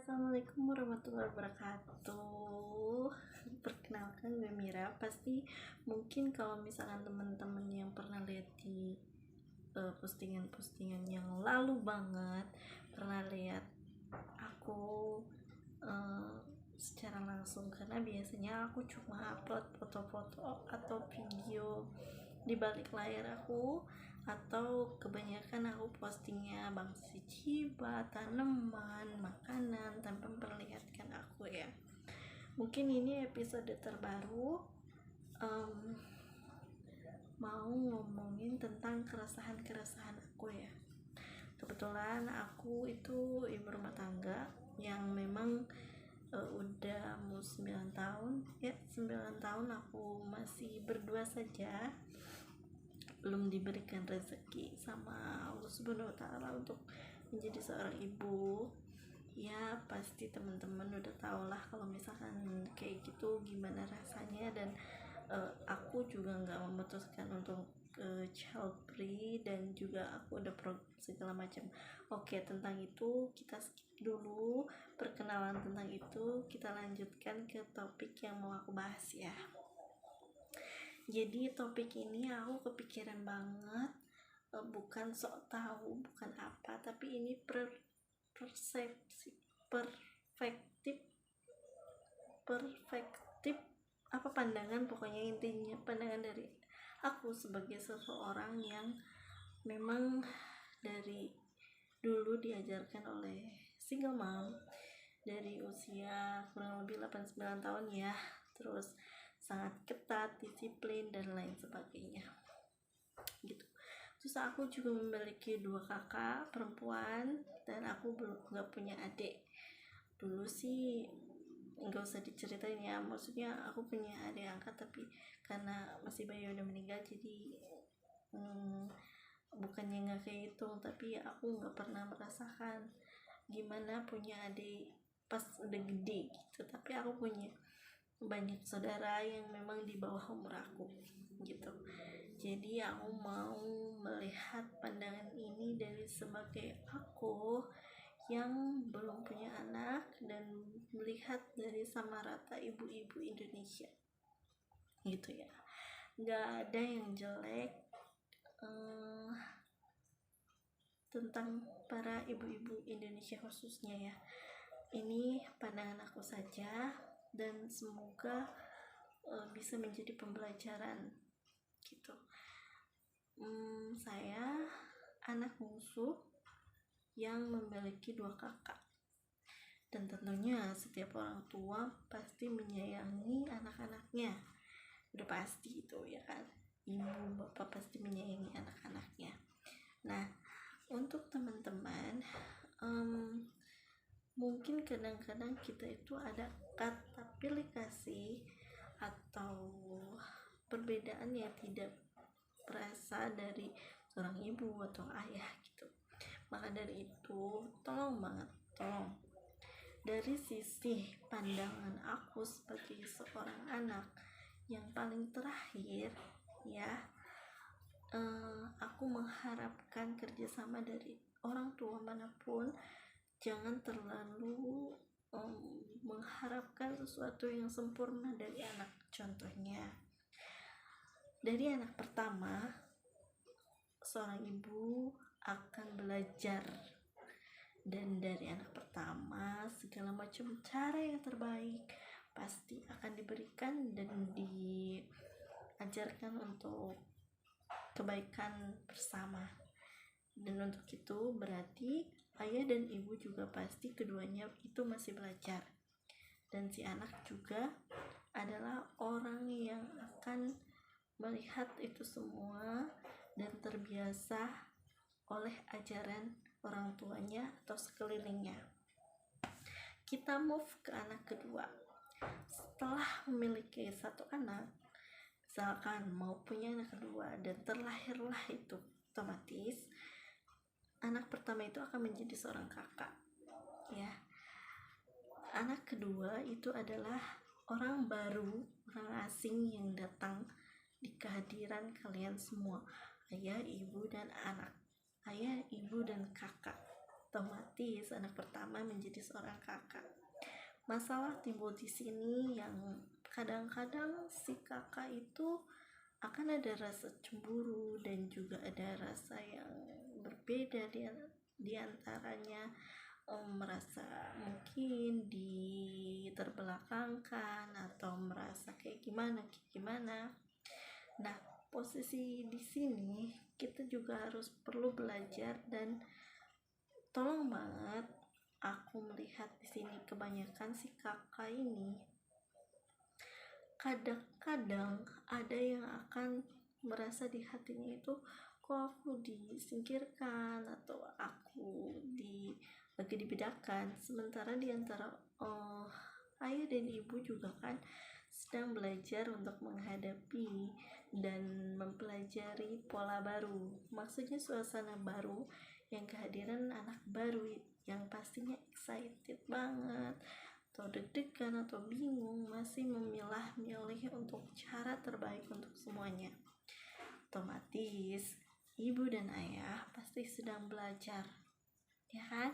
Assalamualaikum warahmatullahi wabarakatuh. Perkenalkan, gue Mira. Pasti mungkin kalau misalkan teman-teman yang pernah lihat di postingan-postingan yang lalu banget, pernah lihat aku secara langsung, karena biasanya aku cuma upload foto-foto atau video di balik layar aku, atau kebanyakan aku postingnya bangsa jiwa, tanaman, makanan tanpa memperlihatkan aku ya. Mungkin ini episode terbaru, mau ngomongin tentang keresahan aku ya. Kebetulan aku itu ibu rumah tangga yang memang udah mau 9 tahun ya, 9 tahun aku masih berdua saja, belum diberikan rezeki sama Allah Subhanahu wa Ta'ala untuk menjadi seorang ibu. Ya pasti teman-teman udah tau lah kalau misalkan kayak gitu gimana rasanya, dan aku juga nggak memutuskan untuk child free, dan juga aku udah segala macam. Oke, tentang itu kita skip dulu perkenalan tentang itu, kita lanjutkan ke topik yang mau aku bahas ya. Jadi topik ini aku kepikiran banget, bukan sok tahu, bukan apa, tapi ini perspektif apa, pandangan, pokoknya intinya pandangan dari aku sebagai seseorang yang memang dari dulu diajarkan oleh single mom dari usia kurang lebih 8-9 tahun ya, terus sangat ketat, disiplin dan lain sebagainya gitu. Terus aku juga memiliki 2 kakak perempuan, dan aku belum nggak punya adik. Dulu sih nggak usah diceritain ya, maksudnya aku punya adik angkat, tapi karena masih bayi udah meninggal, jadi bukannya nggak kehitung, tapi aku nggak pernah merasakan gimana punya adik pas udah gede gitu. Tapi aku punya banyak saudara yang memang di bawah umur aku gitu. Jadi aku mau melihat pandangan ini dari sebagai aku yang belum punya anak, dan melihat dari sama rata ibu-ibu Indonesia gitu ya. Nggak ada yang jelek tentang para ibu-ibu Indonesia khususnya ya. Ini pandangan aku saja, dan semoga bisa menjadi pembelajaran gitu. Saya anak bungsu yang memiliki 2 kakak, dan tentunya setiap orang tua pasti menyayangi anak-anaknya, udah pasti itu ya kan, ibu bapak pasti menyayangi anak-anaknya. Nah, untuk teman-teman, mungkin kadang-kadang kita itu ada kata pilih kasih atau perbedaan yang tidak berasal dari seorang ibu atau ayah gitu. Maka dari itu tolong dari sisi pandangan aku sebagai seorang anak yang paling terakhir ya, aku mengharapkan kerjasama dari orang tua manapun. Jangan terlalu mengharapkan sesuatu yang sempurna dari anak. Contohnya, dari anak pertama, seorang ibu akan belajar, dan dari anak pertama segala macam cara yang terbaik pasti akan diberikan dan diajarkan untuk kebaikan bersama. Dan untuk itu berarti ayah dan ibu juga pasti keduanya itu masih belajar, dan si anak juga adalah orang yang akan melihat itu semua dan terbiasa oleh ajaran orang tuanya atau sekelilingnya. Kita move ke anak kedua. Setelah memiliki satu anak, misalkan mau punya anak kedua dan terlahirlah itu, otomatis anak pertama itu akan menjadi seorang kakak ya. Anak kedua itu adalah orang baru, orang asing yang datang di kehadiran kalian semua, ayah, ibu, dan anak, ayah, ibu, dan kakak otomatis anak pertama menjadi seorang kakak. Masalah timbul di sini yang kadang-kadang si kakak itu akan ada rasa cemburu dan juga ada rasa yang berbeda di antaranya, merasa mungkin diterbelakangkan atau merasa kayak gimana. Nah, posisi di sini kita juga harus perlu belajar, dan tolong banget aku melihat di sini kebanyakan si kakak ini kadang-kadang ada yang akan merasa di hatinya itu, kok aku disingkirkan atau aku lagi dibedakan, sementara di antara ayah dan ibu juga kan sedang belajar untuk menghadapi dan mempelajari pola baru, maksudnya suasana baru yang kehadiran anak baru yang pastinya excited banget atau deg-degan atau bingung, masih memilah-milih untuk cara terbaik untuk semuanya. Otomatis ibu dan ayah pasti sedang belajar, ya kan?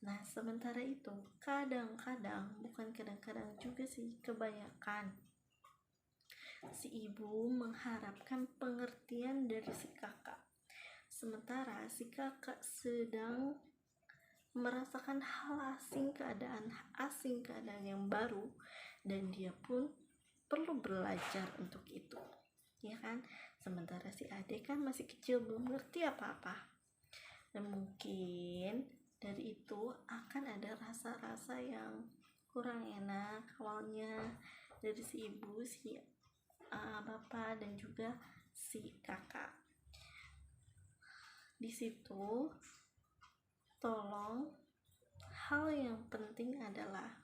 Nah, sementara itu kadang-kadang, bukan kadang-kadang juga sih, kebanyakan si ibu mengharapkan pengertian dari si kakak, sementara si kakak sedang merasakan hal asing, keadaan yang baru, dan dia pun perlu belajar untuk itu, ya kan? Sementara si adik kan masih kecil, belum ngerti apa-apa, dan mungkin dari itu akan ada rasa-rasa yang kurang enak awalnya dari si ibu, si bapak, dan juga si kakak. Di situ tolong, hal yang penting adalah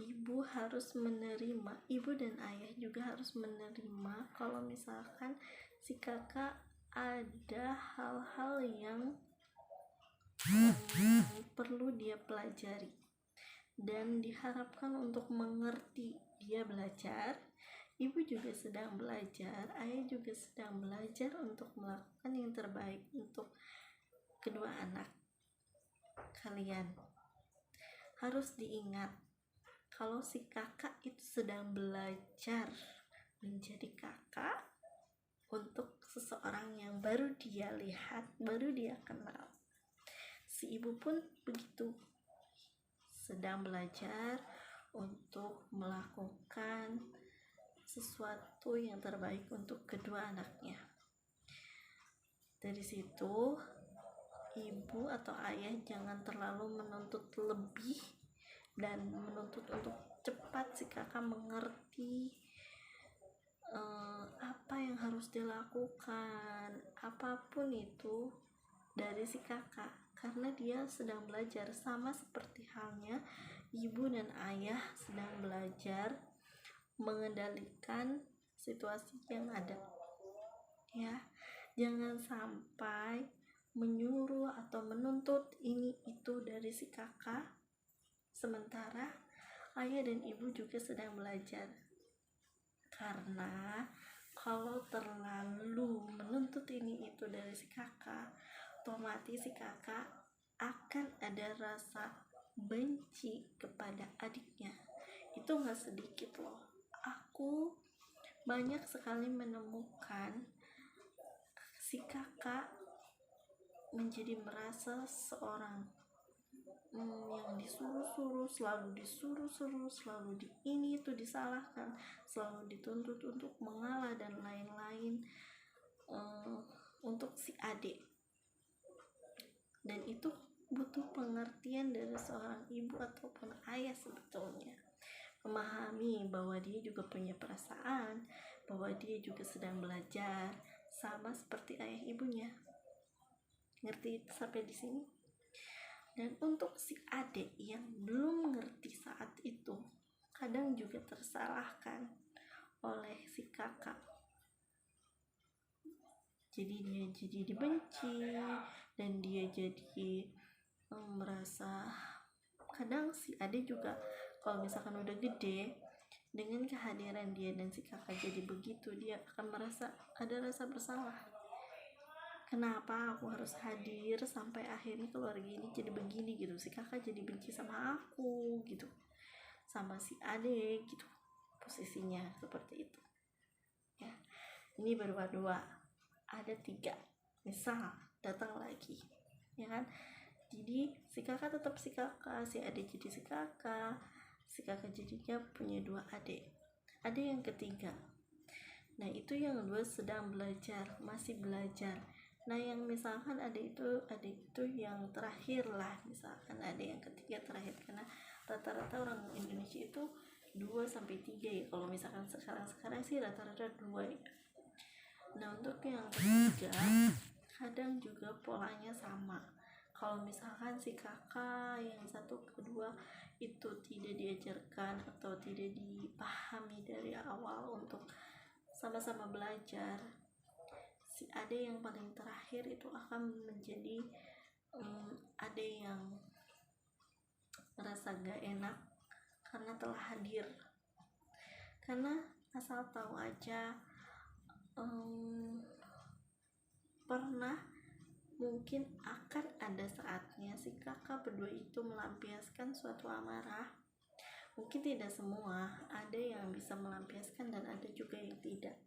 ibu dan ayah juga harus menerima kalau misalkan si kakak ada hal-hal yang perlu dia pelajari dan diharapkan untuk mengerti. Dia belajar, ibu juga sedang belajar, ayah juga sedang belajar untuk melakukan yang terbaik untuk kedua anak kalian. Harus diingat kalau si kakak itu sedang belajar menjadi kakak untuk seseorang yang baru dia lihat, baru dia kenal. Si ibu pun begitu, sedang belajar untuk melakukan sesuatu yang terbaik untuk kedua anaknya. Dari situ, ibu atau ayah jangan terlalu menuntut lebih dan menuntut untuk cepat si kakak mengerti apa yang harus dilakukan, apapun itu dari si kakak, karena dia sedang belajar. Sama seperti halnya ibu dan ayah sedang belajar mengendalikan situasi yang ada, ya. Jangan sampai menyuruh atau menuntut ini itu dari si kakak, sementara ayah dan ibu juga sedang belajar. Karena kalau terlalu menuntut ini itu dari si kakak, otomatis si kakak akan ada rasa benci kepada adiknya. Itu gak sedikit loh. Aku banyak sekali menemukan si kakak menjadi merasa seorang yang disuruh-suruh, selalu disuruh-suruh, selalu ini itu disalahkan, selalu dituntut untuk mengalah dan lain-lain untuk si adik. Dan itu butuh pengertian dari seorang ibu ataupun ayah sebetulnya, memahami bahwa dia juga punya perasaan, bahwa dia juga sedang belajar sama seperti ayah ibunya. Ngerti sampai di sini? Dan untuk si adik yang belum ngerti saat itu, kadang juga tersalahkan oleh si kakak. Jadi dia jadi dibenci dan dia jadi merasa, kadang si adik juga kalau misalkan udah gede, dengan kehadiran dia dan si kakak jadi begitu, dia akan merasa ada rasa bersalah kenapa aku harus hadir sampai akhirnya keluarga ini jadi begini gitu, si kakak jadi benci sama aku gitu, sama si adik gitu, posisinya seperti itu ya. Ini baru dua, ada tiga misal datang lagi ya kan. Jadi si kakak tetap si kakak, si adik jadi si kakak jadinya punya dua adik, ada yang ketiga. Nah itu yang dua sedang belajar, masih belajar. Nah yang misalkan ada itu yang terakhir lah, misalkan ada yang ketiga terakhir, karena rata-rata orang Indonesia itu 2-3 ya, kalau misalkan sekarang sih rata-rata 2 ya. Nah untuk yang ketiga kadang juga polanya sama. Kalau misalkan si kakak yang satu kedua itu tidak diajarkan atau tidak dipahami dari awal untuk sama-sama belajar, si ade yang paling terakhir itu akan menjadi ade yang merasa gak enak karena telah hadir. Karena asal tahu aja, pernah mungkin akan ada saatnya si kakak berdua itu melampiaskan suatu amarah. Mungkin tidak semua, ada yang bisa melampiaskan dan ada juga yang tidak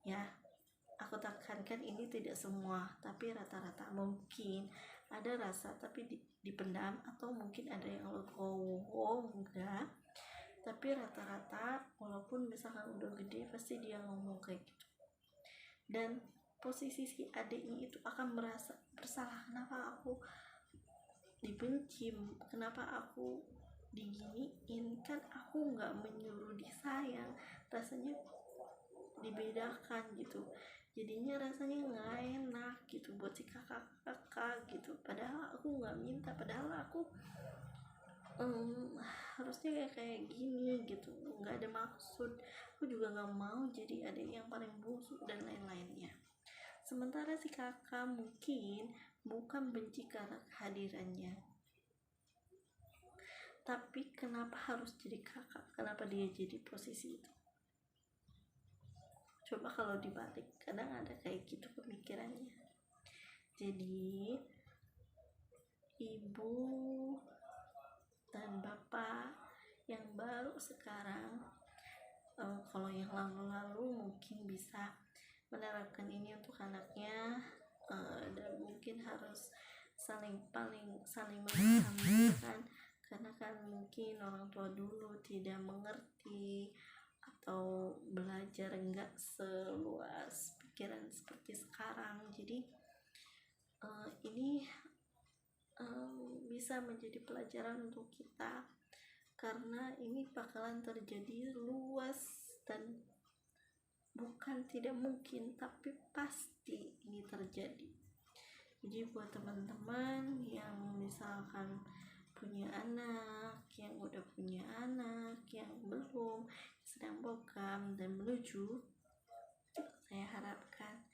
ya. Aku tekankan ini tidak semua, tapi rata-rata mungkin ada rasa tapi dipendam, atau mungkin ada yang legowo enggak, tapi rata-rata walaupun misalkan udah gede pasti dia ngomong kayak gitu. Dan posisi si adiknya itu akan merasa bersalah, kenapa aku dibenci, kenapa aku diginiin, kan aku nggak menyuruh disayang, rasanya dibedakan gitu, jadinya rasanya nggak enak gitu buat si kakak gitu. Padahal aku nggak minta, padahal aku harusnya kayak gini gitu, nggak ada maksud, aku juga nggak mau jadi adik yang paling busuk dan lain-lainnya. Sementara si kakak mungkin bukan benci karena kehadirannya, tapi kenapa harus jadi kakak, kenapa dia jadi posisi itu. Coba kalau dibalik, kadang ada kayak gitu pemikirannya. Jadi ibu dan bapak yang baru sekarang, kalau yang lalu-lalu mungkin bisa menerapkan ini untuk anaknya, dan mungkin harus saling memahami kan, karena kan mungkin orang tua dulu tidak mengerti atau belajar enggak seluas pikiran seperti sekarang. Jadi ini bisa menjadi pelajaran untuk kita, karena ini bakalan terjadi luas dan bukan tidak mungkin, tapi pasti ini terjadi. Jadi buat teman-teman yang misalkan punya anak, yang udah punya anak, yang belum, sedang bokam dan menuju, saya harapkan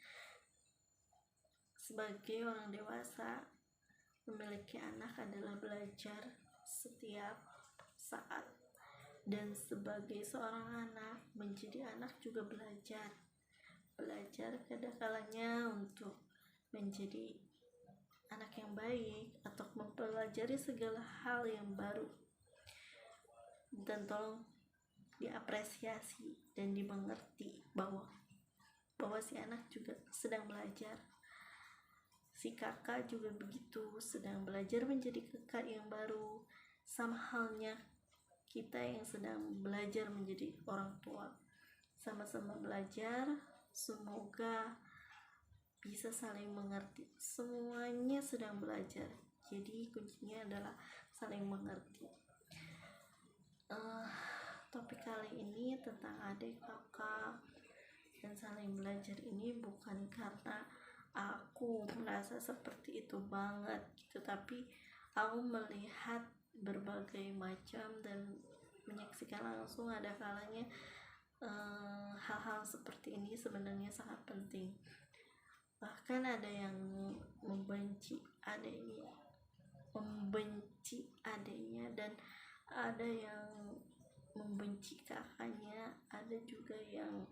sebagai orang dewasa memiliki anak adalah belajar setiap saat, dan sebagai seorang anak menjadi anak juga belajar kadang-kalanya untuk menjadi anak yang baik atau mempelajari segala hal yang baru, dan tolong diapresiasi dan dimengerti bahwa si anak juga sedang belajar. Si kakak juga begitu, sedang belajar menjadi kakak yang baru, sama halnya kita yang sedang belajar menjadi orang tua, sama-sama belajar. Semoga bisa saling mengerti, semuanya sedang belajar, jadi kuncinya adalah saling mengerti. Topik kali ini tentang adik kakak dan saling belajar ini bukan karena aku merasa seperti itu banget gitu, tapi aku melihat berbagai macam dan menyaksikan langsung ada kalanya hal-hal seperti ini sebenarnya sangat penting. Bahkan ada yang membenci adiknya dan ada yang membenci kakaknya, ada juga yang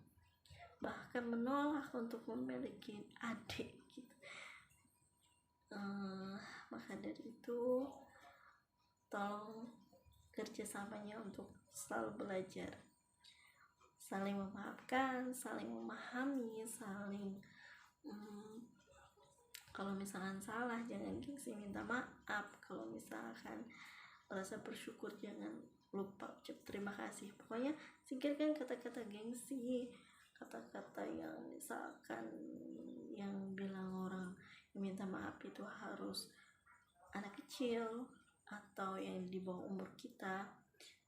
bahkan menolak untuk memiliki adik gitu. Maka dari itu tolong kerjasamanya untuk selalu belajar, saling memaafkan, saling memahami, saling kalau misalkan salah jangan gengsi minta maaf, kalau misalkan rasa bersyukur jangan lupa ucap terima kasih. Pokoknya singkirkan kata-kata gengsi, kata-kata yang misalkan yang bilang orang yang minta maaf itu harus anak kecil atau yang di bawah umur kita.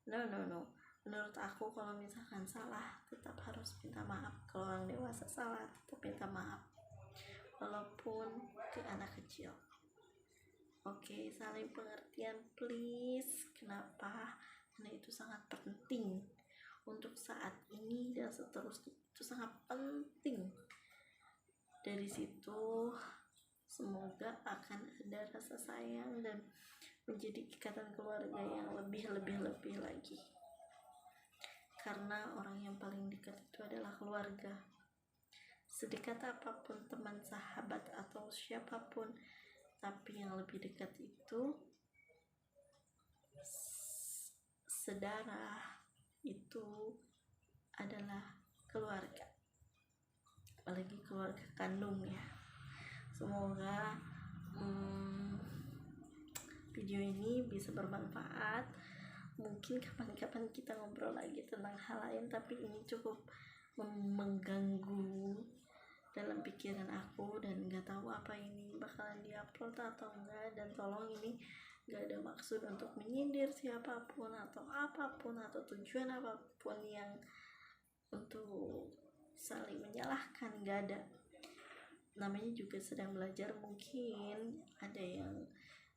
No, menurut aku kalau misalkan salah tetap harus minta maaf. Kalau orang dewasa salah tetap minta maaf walaupun ke anak kecil. Oke, saling pengertian please. Kenapa? Karena itu sangat penting untuk saat ini dan seterusnya, itu sangat penting. Dari situ semoga akan ada rasa sayang dan menjadi ikatan keluarga yang lebih lagi, karena orang yang paling dekat itu adalah keluarga. Sedekat apapun teman, sahabat, atau siapapun, tapi yang lebih dekat itu saudara, itu adalah keluarga, apalagi keluarga kandung ya. Semoga video ini bisa bermanfaat. Mungkin kapan-kapan kita ngobrol lagi tentang hal lain, tapi ini cukup mengganggu dalam pikiran aku dan nggak tahu apa ini bakalan diupload atau enggak. Dan tolong, ini nggak ada maksud untuk menyindir siapapun atau apapun atau tujuan apapun yang untuk saling menyalahkan, nggak ada. Namanya juga sedang belajar, mungkin ada yang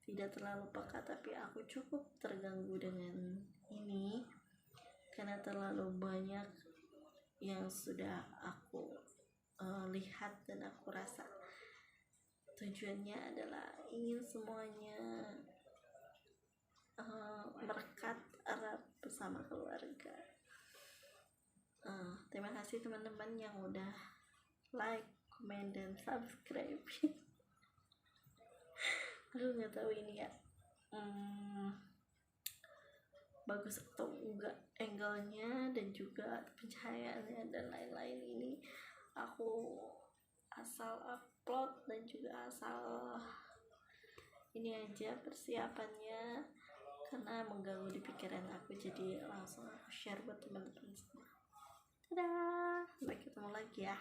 tidak terlalu peka, tapi aku cukup terganggu dengan ini karena terlalu banyak yang sudah aku lihat dan aku rasa. Tujuannya adalah ingin semuanya merekat erat bersama keluarga. Terima kasih teman-teman yang udah like, komen, dan subscribe. Aduh, nggak tahu ini ya bagus atau enggak angle-nya dan juga pencahayaannya dan lain-lain. Ini aku asal upload dan juga asal ini aja persiapannya karena mengganggu di pikiran aku, jadi langsung aku share buat teman-teman semua. Dadah, sampai ketemu lagi ya.